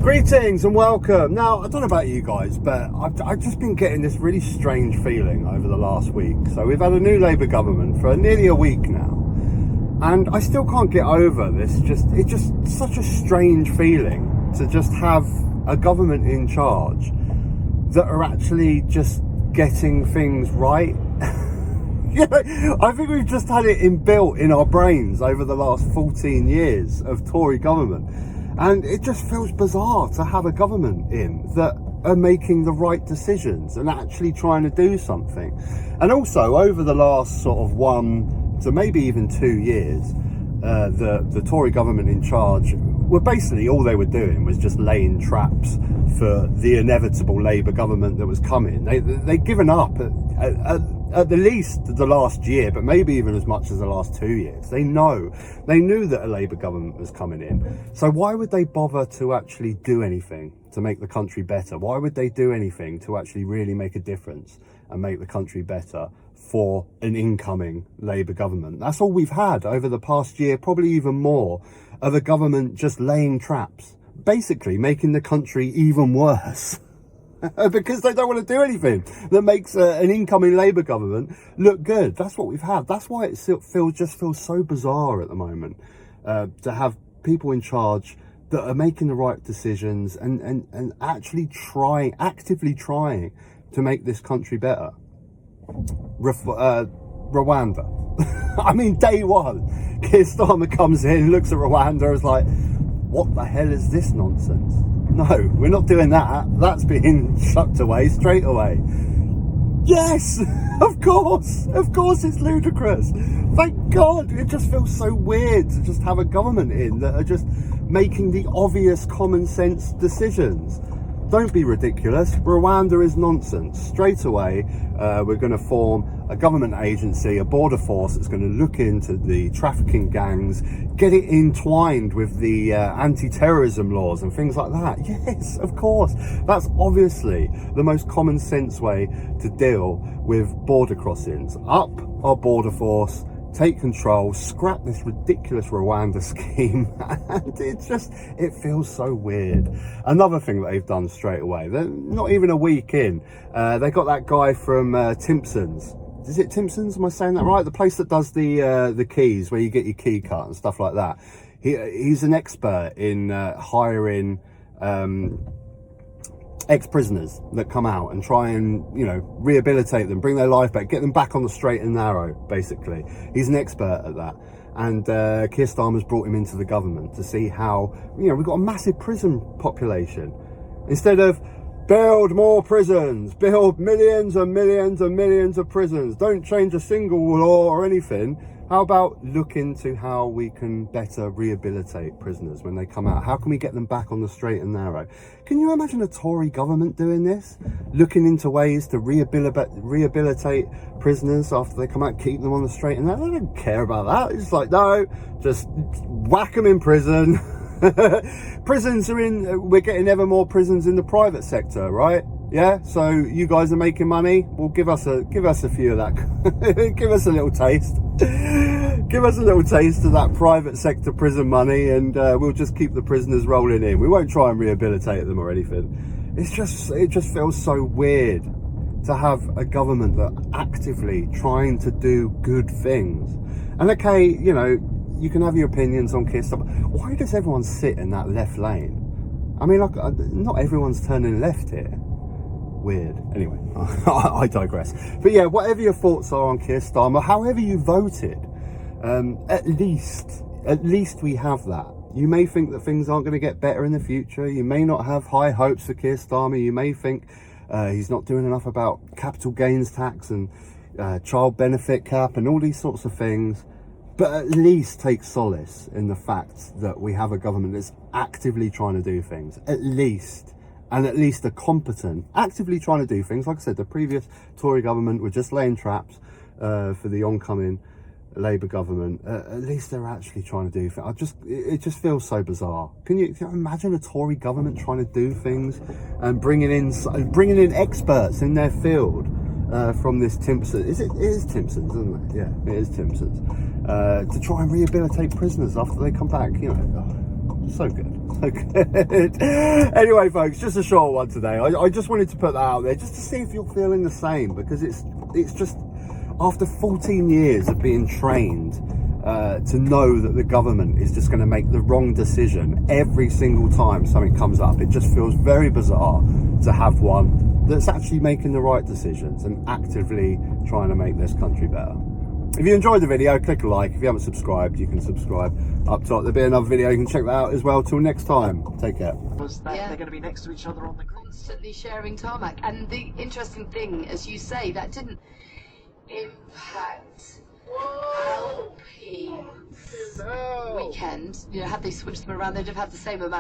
Greetings and welcome. Now, I don't know about you guys, but I've just been getting this really strange feeling over the last week. So we've had a new Labour government for nearly a week now, and I still can't get over this. It's just such a strange feeling to just have a government in charge that are actually just getting things right. I think we've just had it inbuilt in our brains over the last 14 years of Tory government. And it just feels bizarre to have a government in that are making the right decisions and actually trying to do something. And also, over the last sort of 1 to maybe even 2 years, the Tory government in charge were basically, all they were doing was just laying traps for the inevitable Labour government that was coming. They'd given up at the least the last year, but maybe even as much as the last 2 years. They knew that a Labour government was coming in. So why would they bother to actually do anything to make the country better? Why would they do anything to actually really make a difference and make the country better for an incoming Labour government? That's all we've had over the past year, probably even more, of a government just laying traps, basically making the country even worse. Because they don't want to do anything that makes an incoming Labour government look good. That's what we've had. That's why it just feels so bizarre at the moment to have people in charge that are making the right decisions and actually actively trying to make this country better. Rwanda. I mean, day one, Keir Starmer comes in, looks at Rwanda, is like, what the hell is this nonsense? No, we're not doing that. That's being chucked away straight away. Yes, of course it's ludicrous. Thank God. It just feels so weird to just have a government in that are just making the obvious common sense decisions. Don't be ridiculous. Rwanda is nonsense. Straight away, we're going to form a government agency, a border force that's going to look into the trafficking gangs, get it entwined with the anti-terrorism laws and things like that. Yes, of course. That's obviously the most common sense way to deal with border crossings. Up our border force, take control, scrap this ridiculous Rwanda scheme, and it feels so weird. Another thing that they've done straight away, they're not even a week in, they got that guy from Timpson's. Is it Timpson's? Am I saying that right? The place that does the keys, where you get your key cut and stuff like that. He's an expert in hiring ex-prisoners that come out and try and, rehabilitate them, bring their life back, get them back on the straight and narrow, basically. He's an expert at that. And Keir Starmer's brought him into the government to see how, we've got a massive prison population. Instead of build more prisons, build millions and millions and millions of prisons, don't change a single law or anything. How about look into how we can better rehabilitate prisoners when they come out? How can we get them back on the straight and narrow? Can you imagine a Tory government doing this? Looking into ways to rehabilitate prisoners after they come out, keep them on the straight and narrow? They don't care about that. It's like, no, just whack them in prison. We're getting ever more prisons in the private sector, right? Yeah, so you guys are making money. Well, give us a few of that. Give us a little taste. Give us a little taste of that private sector prison money, and we'll just keep the prisoners rolling in. We won't try and rehabilitate them or anything. It just feels so weird to have a government that actively trying to do good things. And okay, you can have your opinions on Keir Starmer. Why does everyone sit in that left lane? I mean, not everyone's turning left here. Weird. Anyway, I digress. But yeah, whatever your thoughts are on Keir Starmer, however you voted, at least we have that. You may think that things aren't going to get better in the future. You may not have high hopes for Keir Starmer. You may think he's not doing enough about capital gains tax and child benefit cap and all these sorts of things. But at least take solace in the fact that we have a government that's actively trying to do things. At least a competent, actively trying to do things. Like I said, the previous Tory government were just laying traps for the oncoming Labour government. At least they're actually trying to do things. It just feels so bizarre. Can you imagine a Tory government trying to do things and bringing in experts in their field from this Timpson? It is Timpson's, isn't it? Yeah, it is Timpson's. To try and rehabilitate prisoners after they come back. So good. So good. Anyway, folks, just a short one today. I just wanted to put that out there just to see if you're feeling the same, because it's just after 14 years of being trained to know that the government is just going to make the wrong decision every single time something comes up. It just feels very bizarre to have one that's actually making the right decisions and actively trying to make this country better. If you enjoyed the video, click a like. If you haven't subscribed, you can subscribe. Up top there'll be another video, you can check that out as well. Till next time, take care. Was that they're going to be next to each other on the grid? Constantly sharing tarmac. And the interesting thing, as you say, that didn't impact Alpine's weekend. You know, had they switched them around, they'd have had the same amount.